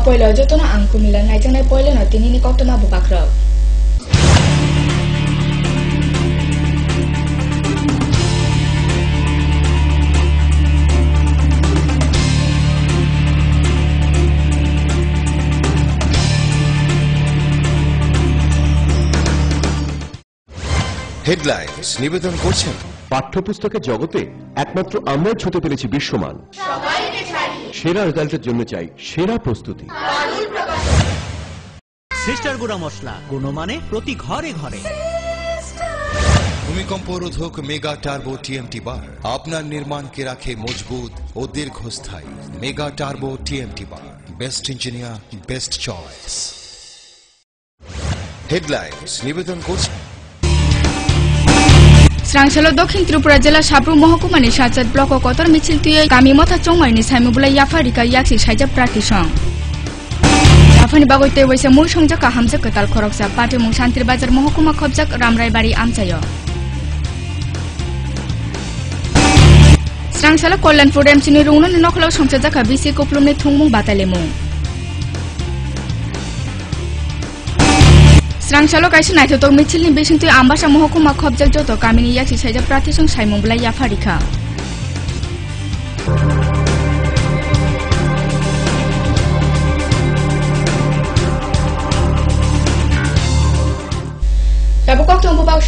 পয়লা যতনা আংকু মিলা নাইজানাই পয়লা ন তিনিনি কতমা বুবাক্র হেডলাইন্স নিবেদন করছেন পাঠ্যপুস্তকের জগতে একমাত্র আমরাই ছুঁতে পেরেছি বিশ্বমান। সেরা রেজাল্টের জন্য চাই সেরা প্রস্তুতি। সিস্টার গুঁড়া মশলা গুণমানে প্রতি ঘরে ঘরে। ভূমিকম্প রোধক মেগা টার্বো টিএমটি বার আপনার নির্মাণকে রাখে মজবুত ও দীর্ঘস্থায়ী। মেগা টার্বো টিএমটি বার, best engineer, best choice. Headlines নিবেদন করছেন স্রাংসালো দক্ষিণ ত্রিপুরা জেলা সাব্রুম মহকুমানি সাচাত ব্লক ও কতর মিছিল তুই গামি মথা চংমাইনি সাইমুবুলা ইয়াফারিকা ইয়াক্সি সাইজাব প্রার্থী সং আফানি বাগৈতে ওইসে মুই সংজাক হামজাক কতাল খরকসা পাটিমুং শান্তির বাজার মহকুমা খবজাক রামরাইবাড়ি আমচায় স্রাংসালো কল্যাণপুর এমসিনি রুংননি নখলাও সংসাজাকা বিসি কুপলুমনি থুংমুং বাতালেমুং স্রাংসালো কাইসে নাইথতক মিছিলনি বিসিং তুই আমবাসা মহকুমা খবজাক যত গামিনি ইয়াক্সি সাইজাব প্রার্থী সং সাইমুবুলা ইয়াফারিকা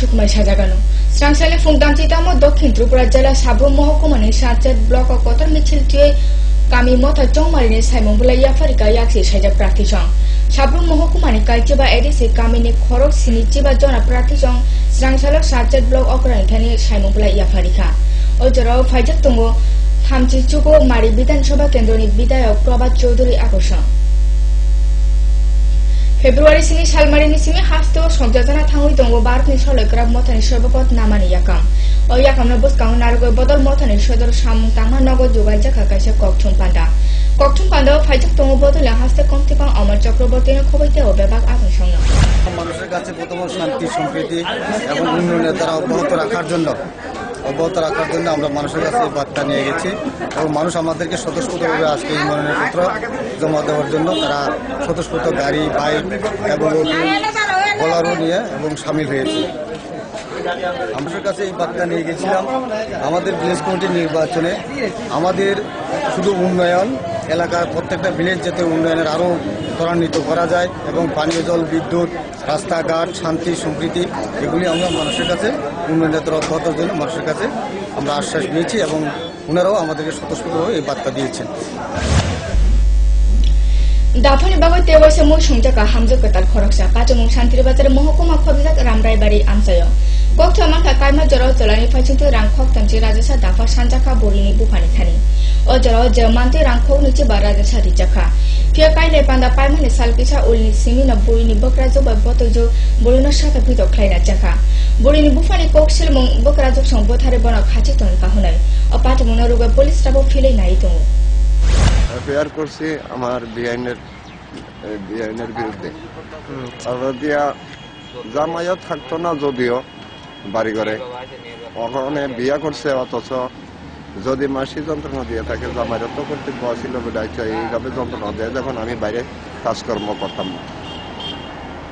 সুকুমার সাজাগানো স্রাংসালে ফুংদামচিতাম দক্ষিণ ত্রিপুরা জেলা সাব্রুম মহকুমানি সাচাত ব্লক ও কতর মিছিল তুই গামি মথা চংমারিনি সাইমুবুলা ইয়াফারিকা ইয়াক্সি সাইজাব প্রার্থী সং সাব্রুম মহকুমানি কাইচিবা এডিসি গামিনি খরক সিনিচিবা জনা প্রার্থী সং স্রাংসালো সাচাত ব্লক অগ্রানিথানি সাইমুবুলা ইয়াফারিকা ওজরাও ফাইজাক তঙ্গ থামচি চুকো মারি বিধানসভা কেন্দ্রনি বিধায়ক প্রভাত চৌধুরী আকর্ষণ ফেব্রুয়ারি সিনি সালমারিনি সিমি হাস্তো সংযোজনা থাঙ্গুই দঙ্গ বারনি সলয়গ্রাব মথানি সর্বপদ নামানি ইয়াকাম ও ইয়াকামনা বসকাং নারগয় বদল মথানি সদর সামুং তাংমা নগর যোগাই জাখা কাইসা ককঠুম পান্ডা ফাইজাক দঙ্গ বদলে হাস্তে কমতিপাং অমর চক্রবর্তী খবইতে ও বেবাক আগুন সংনা মানুষের কাছে প্রথম শান্তি সম্প্রীতি এবং উন্নয়নের দ্বারা অব্যাহত রাখার জন্য আমরা মানুষের কাছে এই বার্তা নিয়ে গেছি এবং মানুষ আমাদেরকে স্বতঃস্ফূর্তভাবে আজকে এই মনোনয়নপত্র জমা দেওয়ার জন্য তারা স্বতঃস্ফূর্ত গাড়ি বাইক এবং বোলারও নিয়ে এবং সামিল হয়েছে। মানুষের কাছে এই বার্তা নিয়ে গেছিলাম আমাদের ভিলেজ কমিটির নির্বাচনে আমাদের শুধু উন্নয়ন এলাকার প্রত্যেকটা ভিলেজ যাতে উন্নয়নের আরও ত্বরান্বিত করা যায় এবং পানীয় জল, বিদ্যুৎ, রাস্তাঘাট, শান্তি সম্প্রীতি এগুলি আমরা মানুষের কাছে উন্নয়নের অব্যাহতের জন্য মানুষের কাছে আমরা আশ্বাস নিয়েছি এবং ওনারাও আমাদেরকে স্বতঃস্ফূর্তভাবে এই বার্তা দিয়েছেন। দাফানি বাগৈতে ওইসে মুই সংজাকা হামজাক কতাল খরকসা পাটিমুং শান্তির বাজার মহকুমা খবজাক রামরাইবাড়ি আমচায় কক্থা মাখা কাইমা জরাও জলানি ফাইচিংতে রাংখক তামচি রাজসা দাফা সানজাকা বরিনি বুফানি থানি ও জরাও জমান্তে রাংখক নিচে বা রাজসা রিজাখা ফিয়া কাইলে পান্দা পাইমানি সালকিছা উলনি সিমিনা বরিনি বকরা জবাই বতজো বরিনো সাথে ভিতর খাইনা জাখা বরিনি বুফানি কোকসিল মুং বকরা জক সং বথারে বনা খাচি তন কাহুনাই ও পাটিমুং নরুগা পুলিশ রাবো ফিলে নাই দङ এফআইআর করছি আমার বিআইনের বিরুদ্ধে দিয়া জামায়াত থাকতো না যদিও বাড়ি ঘরে ওখানে বিয়া করছে অথচ যদি মাসি যন্ত্রণা দিয়ে থাকে জামায়াত তো করতে ছিল এইভাবে যন্ত্রণা দেয় যখন আমি বাইরে কাজকর্ম করতাম না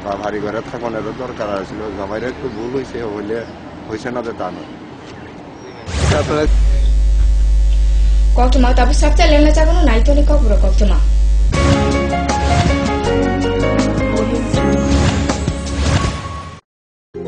বা বাড়ি ঘরে থাকানোর দরকার ছিল জামাইরা একটু ভুল হয়েছে না যে তা নয়। কক্টমা তাবি সাবচা লেনা জাগানো নাইতনি কবর কক্টমা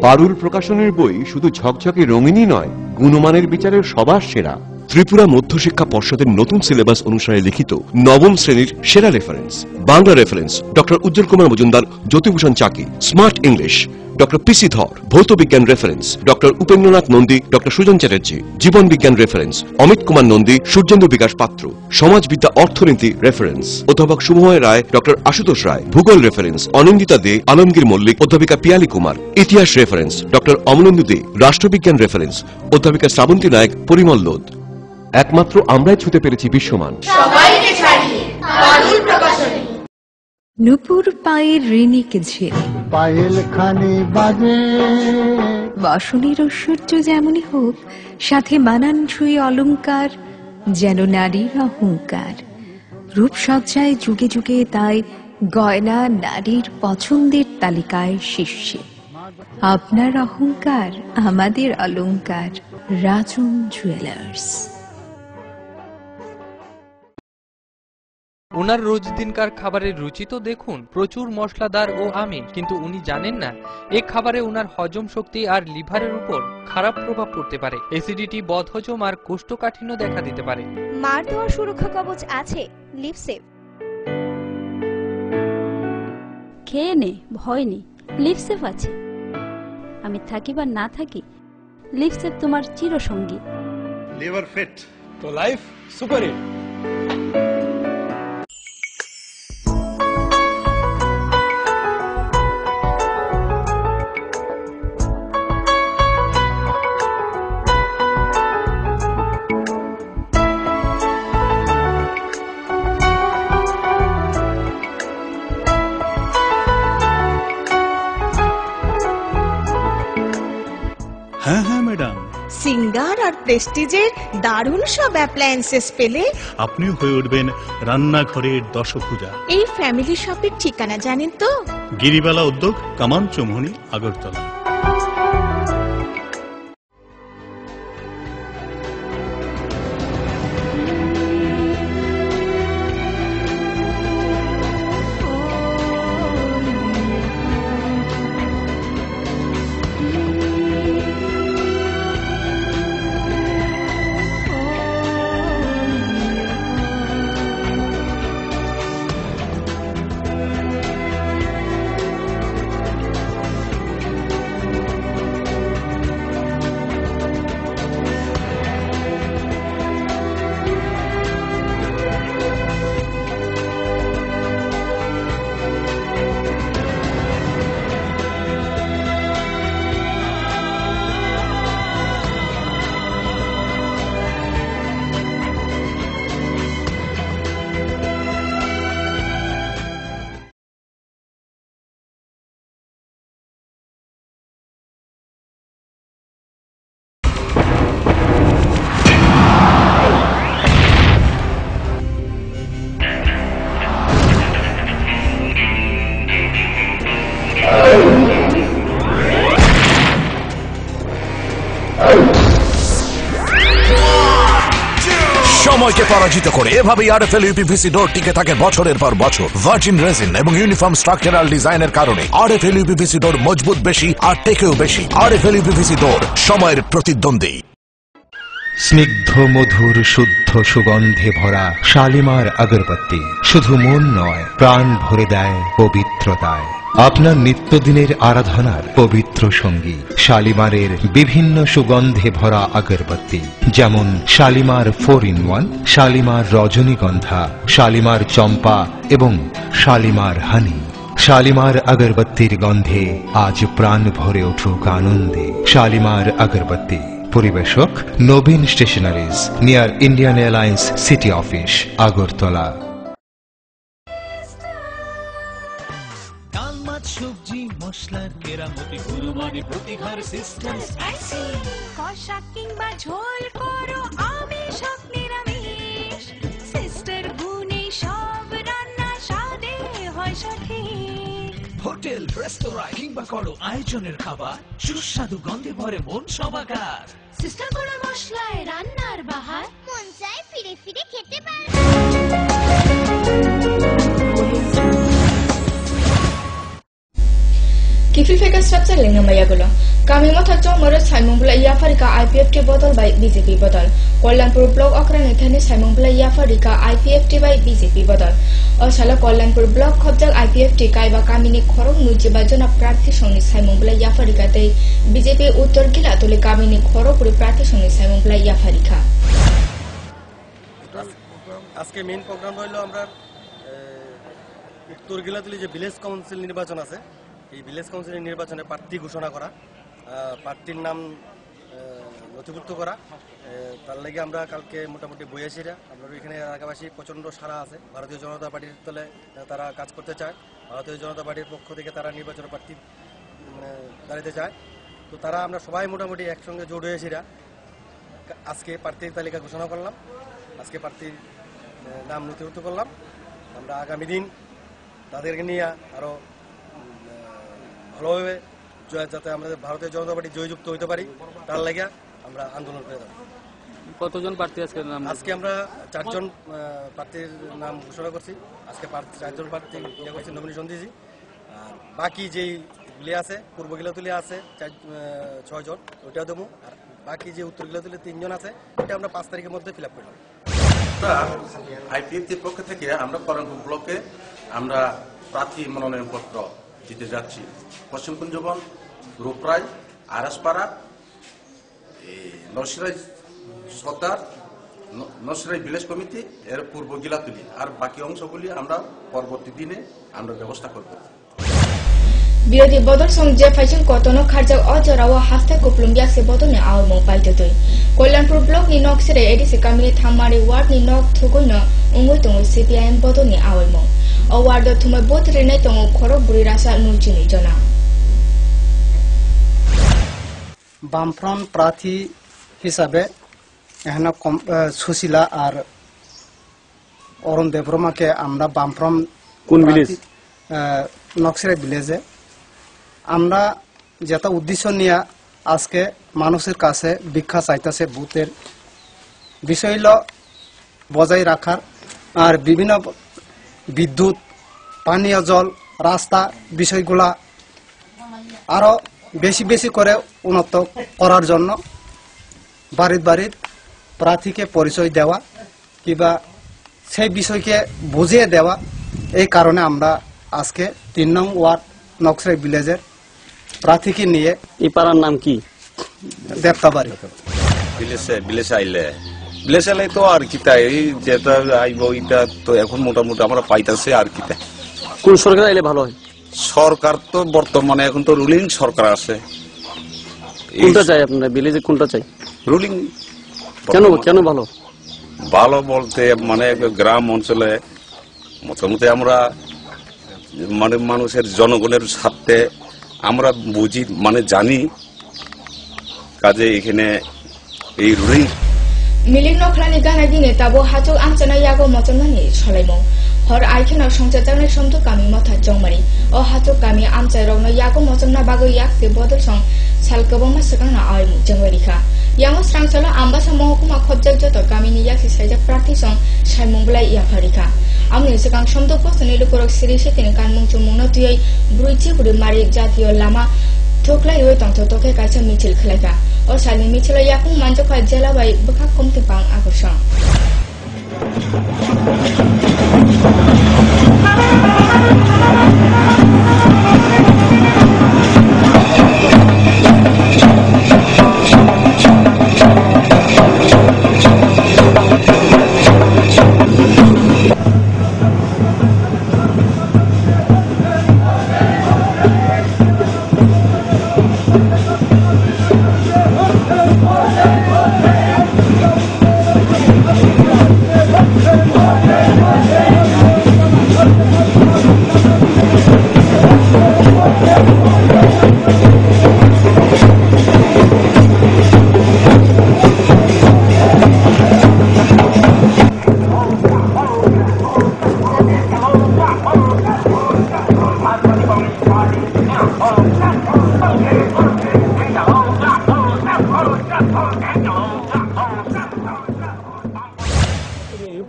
পারুল প্রকাশনের বই শুধু ঝকঝকে রঙিনই নয়, গুণমানের বিচারের সবার সেরা। ত্রিপুরা মধ্যশিক্ষা পর্ষদের নতুন সিলেবাস অনুসারে লিখিত নবম শ্রেণীর সেরা reference. Bangla reference doctor Ujjwal Kumar Majumdar, Jyotibhushan Chaki. Smart English doctor PC Dhar. ভৌত বিজ্ঞান reference doctor Upendranath Nandi, doctor Sujan Chatterjee. জীবন বিজ্ঞান রেফারেন্স অমিত কুমার নন্দী, সূর্যেন্দ্র বিকাশ পাত্র। সমাজবিদ্যা অর্থনীতি রেফারেন্স অধ্যাপক শুভময় রায়, ডক্টর আশুতোষ রায়। ভূগোল রেফারেন্স অনিন্দিতা দে, আলমগীর মল্লিক, অধ্যাপিকা পিয়ালি কুমার। ইতিহাস রেফারেন্স ডক্টর অমলেন্দু দে। রাষ্ট্রবিজ্ঞান রেফারেন্স অধ্যাপিকা শ্রাবন্তী নায়ক, পরিমল লোধ। একমাত্র আমরাই ছুঁতে পেরেছি বিশ্বমান। নুপুর পায়ের ঋণিক ঝিল পায়েল খানি বাজে বাসনের ঐশ্বর্য যেমনই হোক, সাথে মানানসই অলংকার যেন নারীর অহংকার। রূপসজ্জায় যুগে যুগে তাই গয়না নারীর পছন্দের তালিকায় শীর্ষে। আপনার অহংকার আমাদের অলংকার, রাজন জুয়েলার্স। ওনার রোজ দিনকার খাবারের রুচি তো দেখুন, প্রচুর মশলাদার ও আমিষ, কিন্তু উনি জানেন না এই খাবারে ওনার হজম শক্তি আর লিভারের উপর খারাপ প্রভাব পড়তে পারে। অ্যাসিডিটি, বদহজম আর কোষ্ঠকাঠিন্য দেখা দিতে পারে। মার দেওয়া সুরক্ষা কবচ আছে লিভসেভ। খেয়ে নে, ভয় নেই, লিভসেভ আছে। আমি থাকি বা না থাকি, লিভসেভ তোমার চিরসঙ্গী। লিভার ফিট তো লাইফ সুপার হিট। হ্যাঁ হ্যাঁ ম্যাডাম, সিঙ্গার আর প্রেস্টিজের দারুণ সব অ্যাপ্লায়েন্সেস পেলে আপনিও হয়ে উঠবেন রান্নাঘরের দশভুজা। এই ফ্যামিলি শপের ঠিকানা জানেন তো? গিরিবালা উদ্যোগ, কামান চৌমুহনী, আগরতলা। সময়কে পরাজিত করে এভাবেই আরএফএল ইউপিভিসি ডোর টিকে থাকে বছরের পর বছর। ভার্জিন রেজিন এবং ইউনিফর্ম স্ট্রাকচারাল ডিজাইনের কারণে আরএফএল ইউপিভিসি ডোর মজবুত বেশি আর টেকেও বেশি। আরএফএল ইউপিভিসি ডোর, সময়ের প্রতিদ্বন্দ্বী। স্নিগ্ধ মধুর শুদ্ধ সুগন্ধে ভরা শালিমার আগরবাতি শুধু মন নয়, প্রাণ ভরে দেয় পবিত্রতায়। আপনার নিত্যদিনের আরাধনার পবিত্র সঙ্গী শালিমারের বিভিন্ন সুগন্ধে ভরা আগরবাতি, যেমন শালিমার 4-in-1, শালিমার রজনীগন্ধা, শালিমার চম্পা এবং শালিমার হানি। শালিমার আগরবাতির গন্ধে আজ প্রাণ ভরে উঠুক আনন্দে। শালিমার আগরবাতি। পরিবেশক Nabin stationeries, near Indian Airlines city office, Agartala. সবজি মশলার কেরামতি গুণমানে প্রতিঘর সিস্টেম, কষা কিংবা ঝোল করো আমিষ হোক নিরামিষ, সিস্টার গুণে সব রান্না স্বাদে হয় সঠিক। হোটেল, রেস্তোরাঁ কিংবা করো আয়োজনের খাবার, সুস্বাদু গন্ধে ভরে মন সবাকার। সিস্টার গুঁড়ো মশলায় রান্নার বাহার, মন চায় ফিরে ফিরে খেতে পারে। Kifilfeka structure lenga mayagulo. Kami motha chomoro saimungla yafarika IPFT bodol by BJP bodol. Kollanpur block okrane thane saimungla yafarika IPFT by BJP bodol. Oshala Kollanpur block khobjal IPFT kaiba kamini khorok nujiba jona prarthi songni saimungla yafarika tei BJP uttor gila tole kamini khorokpuri prarthi songni saimungla yafarika. আজকে main program হলো আমরা উত্তর গিলাতলি যে village council নির্বাচন আছে, এই village কাউন্সিলের নির্বাচনে প্রার্থী ঘোষণা করা, প্রার্থীর নাম নথিভুক্ত করা। তার লাগে আমরা কালকে মোটামুটি বইয়াছিরা আমরা এখানে এলাকাবাসী প্রচণ্ড সাড়া আছে। ভারতীয় জনতা পার্টির তলে তারা কাজ করতে চায়, ভারতীয় জনতা পার্টির পক্ষ থেকে তারা নির্বাচন প্রার্থী দাঁড়াতে চায়। তো তারা আমরা সবাই মোটামুটি একসঙ্গে জোট হয়েছিরা আজকে প্রার্থীর তালিকা ঘোষণা করলাম। আজকে প্রার্থীর নাম নথিভুক্ত করলাম। আমরা আগামী দিন তাদেরকে নিয়ে আরো ভালোভাবে যাতে আমাদের ভারতীয় জনতা পার্টি জয়যুক্ত হইতে পারি তার লাগে আমরা আন্দোলন করে যাব। কতজন প্রার্থী আজকে আমরা 4 জন প্রার্থীর নাম ঘোষণা করছি। আজকে 4 জন প্রার্থী ইয়ে করছি, নমিনেশন দিয়েছি। আর বাকি যেই গুলি আছে, পূর্ব গিলাতুলি আছে 6 জন, ওইটাও দেবো। আর বাকি যে উত্তর গিলাতুলি 3 জন আছে, এটা আমরা 5 তারিখের মধ্যে ফিল আপ করলাম। আইপিএফটির পক্ষ থেকে আমরা করণপুর ব্লকে আমরা প্রার্থী মনোনয়নপত্র দিতে যাচ্ছি। পশ্চিম কুঞ্জবন, রূপরাই, আরাসপাড়া, নরসিরাই সর্দার, নরসিরাই ভিলেজ কমিটি, এর পূর্ব গিলাতুলি, আর বাকি অংশগুলি আমরা পরবর্তী দিনে আমরা ব্যবস্থা করব। বিরোধী বদল সং যে ফাইজং কতনো খারজাক অজরাও হাস্তে কুপলুম ইয়াসে বদনে আওমং পাইতেতই কল্যাণপুর ব্লক নি নকসিরে এডিসি কামিনি থামারি ওয়ার্ড নি নক থুগইনো উঙ্গুই তঙ্গুই সিপিআইএম বদনে আওমং অওয়ার্ড থুমাই বতরিনে তঙ্গু খরক বুড়ি রাসা নুরচিনি জনা বামফ্রন্ট প্রার্থী হিসাবে এখানে সুশীলা আর অরুণ দেববর্মাকে আমরা বামফ্রন্ট কোন ভিলেজ নকশিরা ভিলেজে আমরা যেটা উদ্দেশ্য নিয়ে আজকে মানুষের কাছে ভিক্ষা চাইতেছে বুথের বিষয় হল বজায় রাখার আর বিভিন্ন বিদ্যুৎ পানীয় জল রাস্তা বিষয়গুলা আরো বেশি বেশি করে উন্নত করার জন্য বাড়ির বাড়ির প্রার্থীকে পরিচয় দেওয়া কিংবা সেই বিষয়কে বুঝিয়ে দেওয়া। এই কারণে আমরা আজকে 3 নং ওয়ার্ড নকশিরা ভিলেজের প্রার্থীকে নিয়ে এই পাড়ার নাম কি দেবতাবাড়ি ভিলেজ আইলে তো আর কিতা এই যেটা আইব এটা তো এখন মোটামুটি আমরা পাইতাছে আর কিতা। কোন সরকার আইলে ভালো হয়? সরকার তো বর্তমানে এখন তো রুলিং সরকার আছে। কোনটা চাই আপনারা ভিলেজে কোনটা চাই? রুলিং। কেন ভালো? ভালো বলতে মানে গ্রাম অঞ্চলে মোটামুটি আমরা মানে মানুষের জনগণের স্বার্থে আমরা বুঝি মানে জানি কাজে এখানে এই রুলিং মিলিং নখলানি গানা দিনে তাবো হাচক আমচানা ইয়াগো মচনানি ছলাইমো হর আইখেনা সংসার জানাই সমতো কামি মথা জংমারি ও হাচক কামি আমচাই রংনো ইয়াগো মচনা বাগো ইয়াকসে বদল সং সালকবমা সকাংনা আইমু জংওয়ারিখা ইয়ামো স্রাংচলো আমবাসা মহকুমা খবজাক যত কামিনি ইয়াকসে সাইজা প্রার্থী সং সাইমুংবলাই ইয়াফারিখা আমনি সকাং সমতো পছনি লুকরক সিরিসে তিনি কানমুং চুমুংনো তুই ব্রুইচি বুড়ি মারি জাতীয় লামা থোকলাই ওই তংথ তোকে কাছে মিছিল খেলাইকা ও সালি মিছিল ইয়াকুং মানজখা জেলাবাই বখা কমতে পাং আকর্ষণ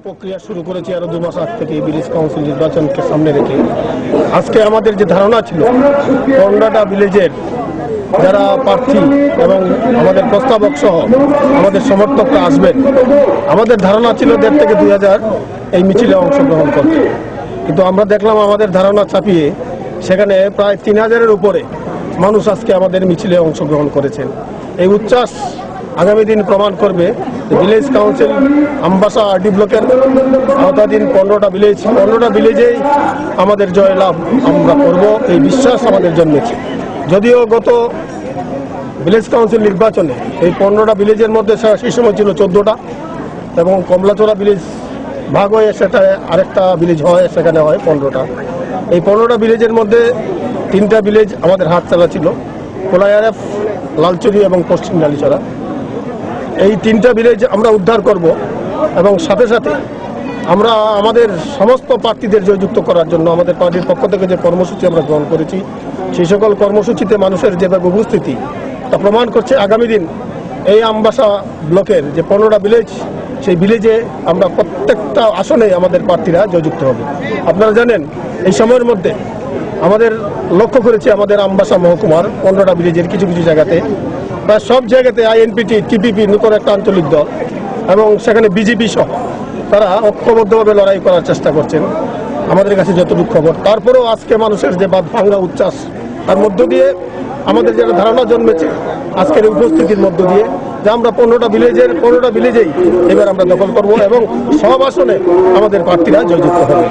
প্রক্রিয়া শুরু করেছি আরো 2 মাস আগে থেকে ভিলেজ কাউন্সিল নির্বাচনকে সামনে রেখে। আজকে আমাদের যে ধারণা ছিল পন্ডাটা ভিলেজের যারা প্রার্থী এবং আমাদের প্রস্তাবক সহ আমাদের সমর্থকরা আসবেন, আমাদের ধারণা ছিল 1,500 থেকে 2,000 এই মিছিলে অংশগ্রহণ করতে, কিন্তু আমরা দেখলাম আমাদের ধারণা ছাপিয়ে সেখানে প্রায় 3,000-এর উপরে মানুষ আজকে আমাদের মিছিলে অংশগ্রহণ করেছেন। এই উচ্ছ্বাস আগামী দিন প্রমাণ করবে ভিলেজ কাউন্সিল আমবাসা আরডি ব্লকের আওতাধীন 15টা ভিলেজেই আমাদের জয়লাভ আমরা করব, এই বিশ্বাস আমাদের জন্মেছে। যদিও গত ভিলেজ কাউন্সিল নির্বাচনে এই 15টা ভিলেজের মধ্যে সেই সময় ছিল 14টা এবং কমলাচোরা ভিলেজ ভাগ হয়ে সেটা আরেকটা ভিলেজ হয়, সেখানে হয় 15টা। এই 15টা ভিলেজের মধ্যে 3টা ভিলেজ আমাদের হাত চালা ছিল, কোলায়ারএফ, লালচুরি এবং পশ্চিম ডালিচড়া। এই 3টা ভিলেজ আমরা উদ্ধার করব এবং সাথে সাথে আমরা আমাদের সমস্ত প্রার্থীদের জয়যুক্ত করার জন্য আমাদের পার্টির পক্ষ থেকে যে কর্মসূচি আমরা গ্রহণ করেছি, সেই সকল কর্মসূচিতে মানুষের যেভাবে উপস্থিতি তা প্রমাণ করছে আগামী দিন এই আমবাসা ব্লকের যে 15টা ভিলেজ, সেই ভিলেজে আমরা প্রত্যেকটা আসনে আমাদের প্রার্থীরা জয়যুক্ত হবে। আপনারা জানেন এই সময়ের মধ্যে আমাদের লক্ষ্য করেছি আমাদের আমবাসা মহকুমার 15টা ভিলেজের কিছু কিছু জায়গাতে প্রায় সব জায়গাতে আইএনপিটি, টিপিপি, নতুন একটা আঞ্চলিক দল এবং সেখানে বিজেপি সহ তারা ঐক্যবদ্ধভাবে লড়াই করার চেষ্টা করছেন আমাদের কাছে যতটুকু খবর। তারপরেও আজকে মানুষের যে বাদ ভাঙ্গা উচ্ছ্বাস, তার মধ্য দিয়ে আমাদের যেটা ধারণা জন্মেছে আজকের উপস্থিতির মধ্য দিয়ে যে আমরা 15টা ভিলেজেই এবার আমরা দখল করব এবং সব আসনে আমাদের প্রার্থীরা জয়যুক্ত হবে।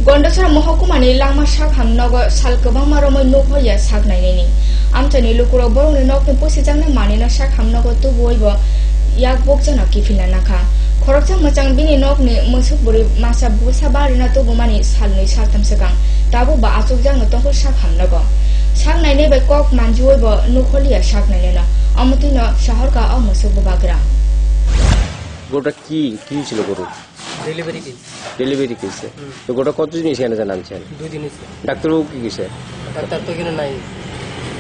गन्डसरा महकुमानि लामा साक हामनग साल गोबां मारमै नुक होया साक नायनायनि आमचानि लुकुराव बरंनि नकनि पोसिजांनो मानिना साक हामनग तु बयबो याक बकजाना किफिना नाखा खरकजा मोजां बिनि नकनि मोसुक बुरि मासा बुसा बारिना तु गुमानि सालनै सालथाम सिगां दाबो बा आचुकजांनो तंखौ साक हामनग साक नायनाय बे कक मानजुयबो नुखलिया साक नायनायना अमतिनो शहरका अ मोसुक बागरा গোটা কি কি ছিল গরু? ডেলিভারি কেসে। তো গোটা কতদিন এখানে জানাচ্ছেন? 2 দিন এসে। ডাক্তারবাবু কি কিসে? ডাক্তার তো এখানে নাই,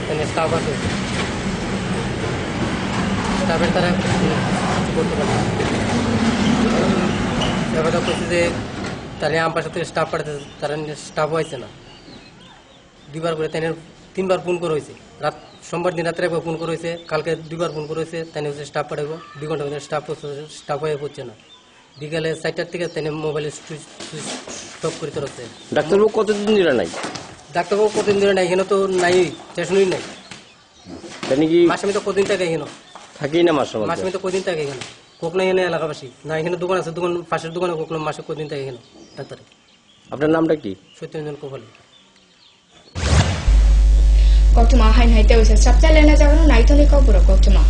এখানে স্টাফ আছে, স্টাফের তারা কিছু করতে পারে। ব্যাপারটা করছে যে তাহলে আমার পাশে থেকে স্টাফ পাঠাতে, তারা স্টাফ হয়েছে না, 2বার করে, তাই 3বার ফোন করে হয়েছে। রাত সোমবার দিন রাত্রে একবার ফোন করে হয়েছে, কালকে 2বার ফোন করে হয়েছে, তাই হচ্ছে স্টাফ পাঠাবো, 2 ঘন্টা মধ্যে স্টাফ হয়ে পড়ছে না। বিকালে 4টার থেকে তাই মোবাইলে স্টপ করে রাখছে। ডাক্তারবাবু কতদিন ধরে নাই? ডাক্তারবাবু কতদিন ধরে নাই, এখানে তো নাই, স্টেশনই নাই। মাসে তো কদিন থাকে এখানে থাকি না, মাসে তো কদিন থাকে এখানে, কোক নাই এখানে এলাকাবাসী না, এখানে দোকান আছে, দোকান পাশের দোকানে কোক মাসে কদিন থাকে এখানে ডাক্তার। আপনার নামটা কি? সত্যরঞ্জন কোপালি। কক্টমা হাইন হাইতে হইছে সাবচা লেনা জাগানো নাইতনি কবুর কক্টমা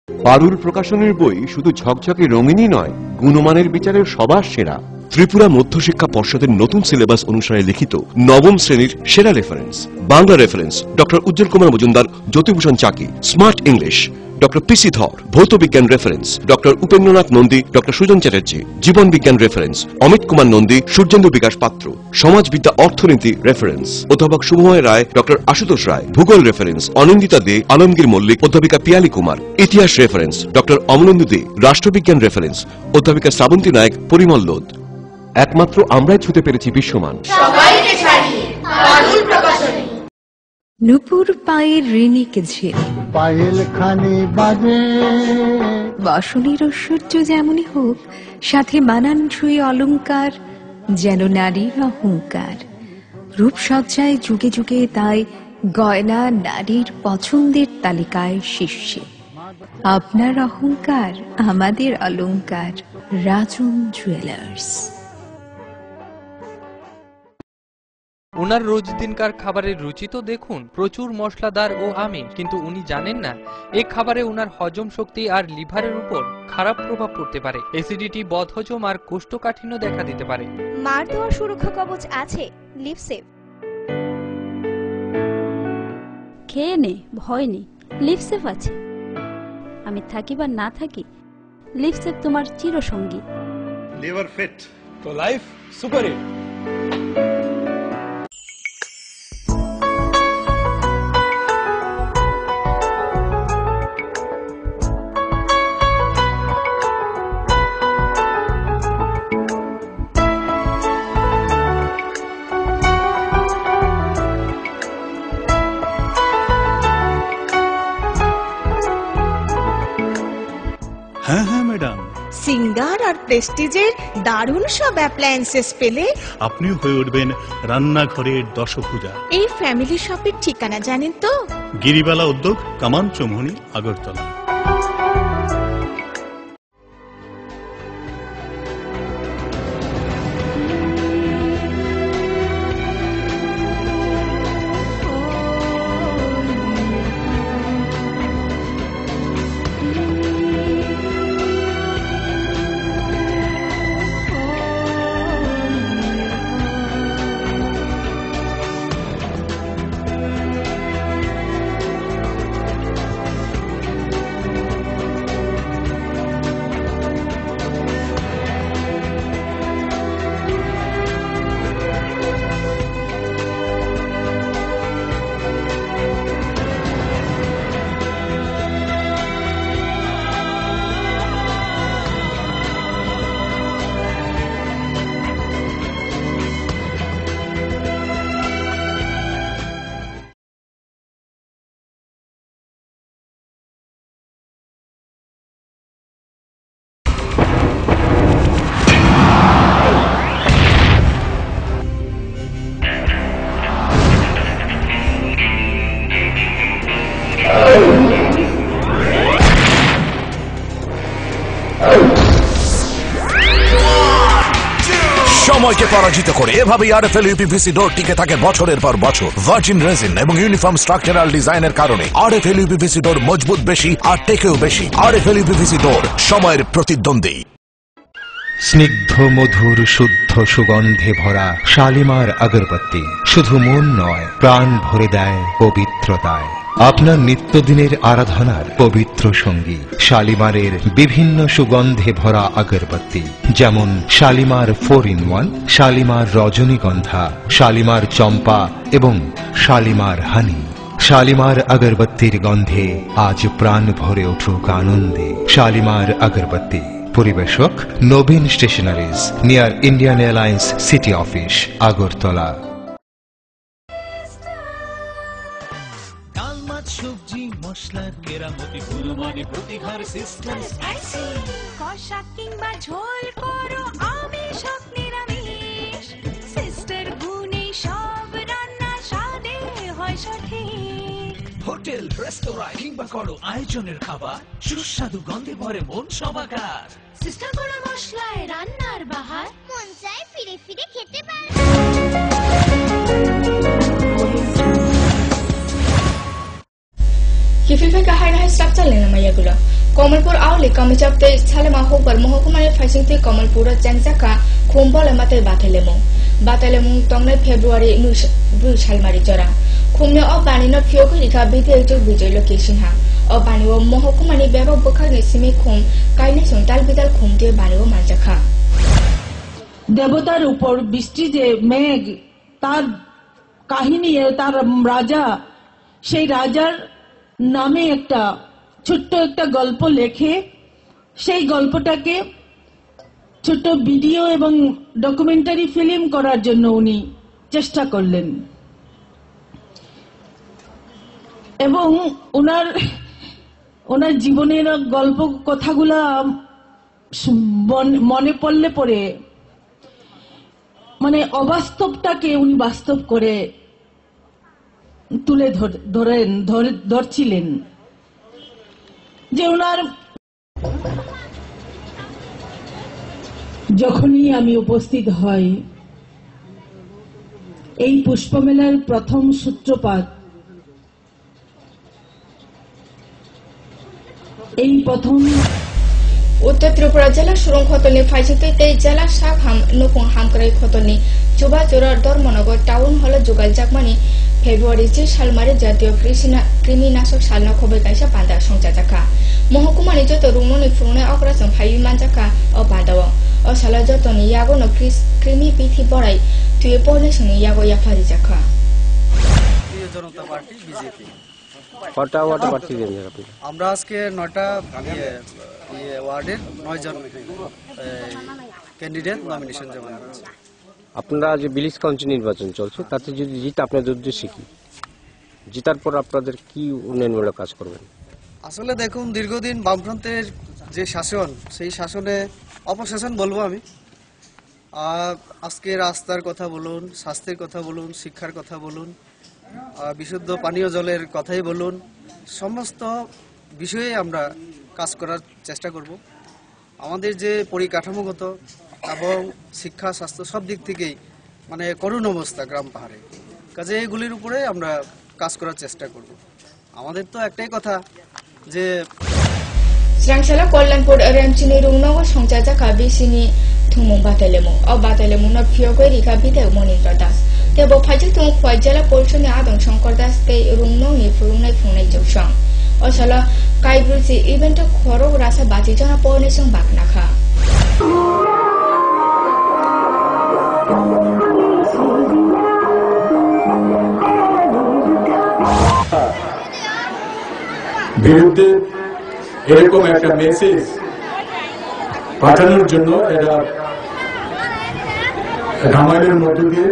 পারুল প্রকাশনের বই শুধু ঝকঝকে রঙিনই নয়, গুণমানের বিচারের সবার সেরা। ত্রিপুরা মধ্যশিক্ষা পর্ষদের নতুন সিলেবাস অনুসারে লিখিত নবম শ্রেণীর সেরা reference. Bangla reference doctor Ujjwal Kumar Majumdar, Jyotibhushan Chaki. Smart English doctor PC Dhar. ভৌত বিজ্ঞান reference doctor Upendranath Nandi, doctor Sujan Chatterjee. জীবন বিজ্ঞান রেফারেন্স অমিত কুমার নন্দী, সূর্যেন্দু বিকাশ পাত্র। সমাজবিদ্যা অর্থনীতি রেফারেন্স অধ্যাপক শুভময় রায়, ডক্টর আশুতোষ রায়। ভূগোল রেফারেন্স অনিন্দিতা দে, আলমগীর মল্লিক, অধ্যাপিকা পিয়ালি কুমার। ইতিহাস রেফারেন্স ডক্টর অমলেন্দু দে। রাষ্ট্রবিজ্ঞান রেফারেন্স অধ্যাপিকা শ্রাবন্তী নায়ক, পরিমল লোদ। একমাত্র আমরাই ছুতে পেরেছি বিশ্বমান। নুপুর পায়ের ঋণিক ঝিল, পায়েল খানি বাজে বসনের ঐশ্বর্য যেমনই হোক, সাথে মানানসই অলংকার, যেন নারীর অহংকার। রূপসজ্জায় যুগে যুগে তাই গয়না নারীর পছন্দের তালিকায় শীর্ষে। আপনার অহংকার আমাদের অলংকার, রাজন জুয়েলার্স। উনার রোজ দিনকার খাবারের রুচি তো দেখুন, প্রচুর মশলাদার ও আমিষ, কিন্তু উনি জানেন না এই খাবারে উনার হজম শক্তি আর লিভারের উপর খারাপ প্রভাব পড়তে পারে। অ্যাসিডিটি, বদহজম আর কোষ্ঠকাঠিন্য দেখা দিতে পারে। মার দেওয়া সুরক্ষা কবচ আছে লিভসেভ। খেয়ে নে, ভয় নেই, লিভসেভ আছে। আমি থাকি বা না থাকি, লিভসেভ তোমার চিরসঙ্গী। লিভার ফিট তো লাইফ সুপার হিট। সিঙ্গার আর প্রেস্টিজের দারুণ সব অ্যাপ্লায়েন্সেস পেলে আপনিও হয়ে উঠবেন রান্নাঘরের দশভুজা। এই ফ্যামিলি শপের ঠিকানা জানেন তো? গিরিবালা উদ্যোগ, কামান চৌমুহনী, আগরতলা। সময়কে পরাজিত করে এভাবেই আরএফএল ইউপিভিসি ডোর টিকে থাকে বছরের পর বছর। ভার্জিন রেজিন এবং ইউনিফর্ম স্ট্রাকচারাল ডিজাইনের কারণে আরএফএল ইউপিভিসি ডোর মজবুত বেশি আর টেকেও বেশি। আরএফএল ইউপিভিসি ডোর, সময়ের প্রতিদ্বন্দ্বী। স্নিগ্ধ মধুর শুদ্ধ সুগন্ধে ভরা শালিমার আগরবাতি শুধু মন নয়, প্রাণ ভরে দেয় পবিত্রতায়। আপনার নিত্যদিনের আরাধনার পবিত্র সঙ্গী শালিমারের বিভিন্ন সুগন্ধে ভরা আগরবাতি, যেমন শালিমার 4-in-1, শালিমার রজনীগন্ধা, শালিমার চম্পা এবং শালিমার হানি। শালিমার আগরবাতির গন্ধে আজ প্রাণ ভরে উঠুক আনন্দে। শালিমার আগরবাতি। পরিবেশক Nabin stationeries, near Indian Airlines city office, Agartala. সবজি মশলার কেরামতি গুণমানে প্রতিঘার সিস্টেম স্পাইসি। কষা কিংবা ঝোল করো আমিষ হোক নিরামিষ, সিস্টার গুণে সব রান্না স্বাদে হয় সঠিক। হোটেল, রেস্তোরাঁ কিংবা করো আয়োজনের খাবার, সুস্বাদু গন্ধে ভরে মন সবাকার। সিস্টার গুঁড়ো মশলায় রান্নার বাহার, মন চায় ফিরে ফিরে খেতে পারে। Kifilfai ka hai structure lena maya gula. Komalpur awli kamichapte Salema Hopar Mohokumare Fashinti Komalpur Janjaka Kumbole Mate Batelemo. Batelemo Tongne February Blue Shalmari Jora. Kumne o Bani no Pyokurika BT to Vijay location ha. O Bani o Mohokumani Bebo Bokani Simi Kum Kaine Suntal Bidal Kum de Bani o Manjaka. দেবতার উপর বৃষ্টি যে মেঘ, তার কাহিনী, তার রাজা, সেই রাজার নামে একটা ছোট্ট একটা গল্প লেখে সেই গল্পটাকে ছোট ভিডিও এবং ডকুমেন্টারি ফিল্ম করার জন্য উনি চেষ্টা করলেন এবং ওনার জীবনের গল্প কথাগুলা মনে পড়লে পরে মানে অবাস্তবটাকে উনি বাস্তব করে তুলে ধরছিলেন যে ওনার যখনই আমি উপস্থিত হই এই পুষ্পমেলার প্রথম সূত্রপাত, এই প্রথম উত্তর ত্রিপুরা জেলা সুরং খতলনি ফাইসিতে জেলা শাক হাম নকুং হামকরাই খতলনি চুবা জোরার ধর্মনগর টাউন হল जुगाल জাকমানি ফেব্রুয়ারি 6 সালমারে জাতীয় কৃমিনাশক সালনা খবে কাইসা পান্দা সংজাজাকা মহকুমানি যত রুমনি ফুনে অপারেশন ফাইবি মানজাকা ও পান্দাও ও সালা যতনি ইয়াগনো কৃমি পিথি বড়াই তুই পড়নেশনি ইয়াগো ইয়াফারি জাকা। প্রিয় জনতা পার্টি বিজেপি। কটা ওয়ার্ডে প্রার্থী দেন আপনি? আমরা আজকে 9টা ওয়ার্ডের 9 জন ক্যান্ডিডেট নমিনেশন জমা দিয়েছে। আপনারা যে ভিলেজ কাউন্সিল নির্বাচন চলছে তাতে যদি জিত আপনাদের উদ্দেশ্যে কি, জিতার পর আপনাদের কি উন্নয়নমূলক কাজ করবেন? আসলে দেখুন, দীর্ঘদিন বামফ্রন্টের যে শাসন, সেই শাসনে অপশাসন বলবো আমি। আজকে রাস্তার কথা বলুন, স্বাস্থ্যের কথা বলুন, শিক্ষার কথা বলুন, বিশুদ্ধ পানীয় জলের কথাই বলুন, সমস্ত বিষয়ে আমরা কাজ করার চেষ্টা করব। আমাদের যে পরিকাঠামোগত এবং শিক্ষা স্বাস্থ্য সব দিক থেকেই মানে করুণ অবস্থা গ্রাম পাহাড়ে, কাজে এগুলির উপরে আমরা কাজ করার চেষ্টা করব। আমাদের তো একটাই কথা যে Srangsala Kollanpur Ramchini Rungnago Songjaja Bisini Tumung Batalemo, or Batalemo not Pyogo Rika Bita Moningradas. They were Pajitum Quajala Polson Adam Shankordas Pay Rungno if Rungna Fune Joshang. Or Shala Kaibrusi even to Koro Rasa Batijana Polnation Baknaka. বিরুদ্ধে এরকম একটা message পাঠানোর জন্য এরা রামায়ণের মধ্য দিয়ে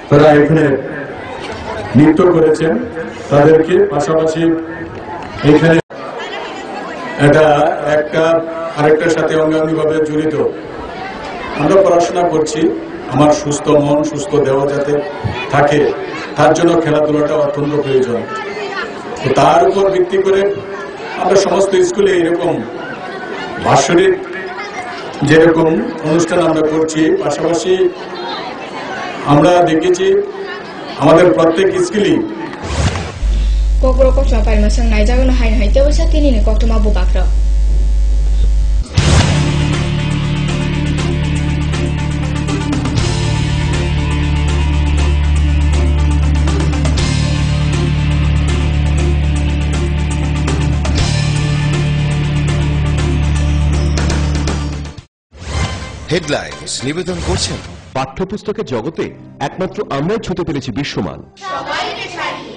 তারা এখানে নৃত্য করেছেন, তাদেরকে পাশাপাশি এখানে এটা একটা আরেকটার সাথে অঙ্গাঙ্গিভাবে জড়িত। আমরা পড়াশোনা করছি, আমার সুস্থ মন সুস্থ দেহ যাতে থাকে তার জন্য খেলাধুলাটা অত্যন্ত প্রয়োজন। তার উপর ভিত্তি করে আমরা সমস্ত স্কুলে এরকম বাৎসরিক যেরকম অনুষ্ঠান আমরা করছি, পাশাপাশি আমরা দেখেছি আমাদের প্রত্যেক স্কুলই Kokoro Kotma Parmasang Najagan Hain Haitawasa Tini Kotoma Bubakra. Headlines নিবেদন করছেন পাঠ্যপুস্তকের জগতে একমাত্র আমরাই ছুঁতে পেরেছি বিশ্বমান।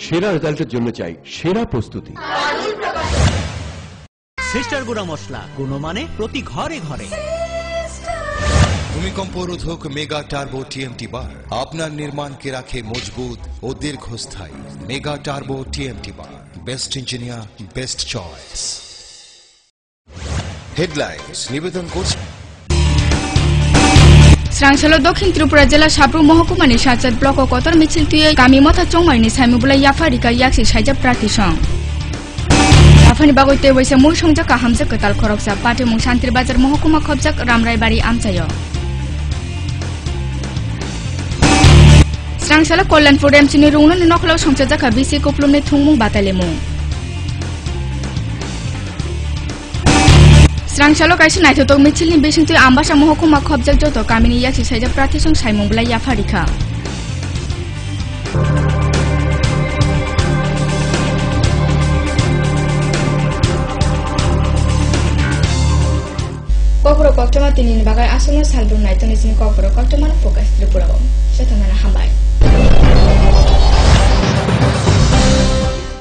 সেরা রেজাল্টের জন্য চাই সেরা প্রস্তুতি। সিস্টার গুঁড়া মশলা, গুণমানে প্রতি ঘরে ঘরে। ভূমিকম্প রোধক মেগা টার্বো টিএমটি বার আপনার নির্মাণকে রাখে মজবুত ও দীর্ঘস্থায়ী। মেগা টার্বো টিএমটি বার, best engineer, best choice. Headlines নিবেদন করছেন Srangsala Dokhin Tripura Jela Sabru Mahkumani Shachat Block of Kotor Michil Tuye Kamimota Chongmani Samubula Yafarika Yaksi Shaja Pratisong. Afani Bagote was a Mushongjaka Hamza Katal Koroksa Pati Mushantir Bazar Mohokuma Kobzak Ramrai Bari Amsayo. Srangsala Kollanpur Ramchini Rungno Noklo Songjaka Bisi Kuplumne Tumung Batalemu. Srangsala Kaisi Naito Michilin Bishin to Ambasha Mohokuma Kobjak Joto Kamini Yaksi Shaja Pratisong Simubula Yafarika. Kokoro Koktama Tinin Bagai Asuna Salbun Naito is in Kokoro Koktama Focus Tripura.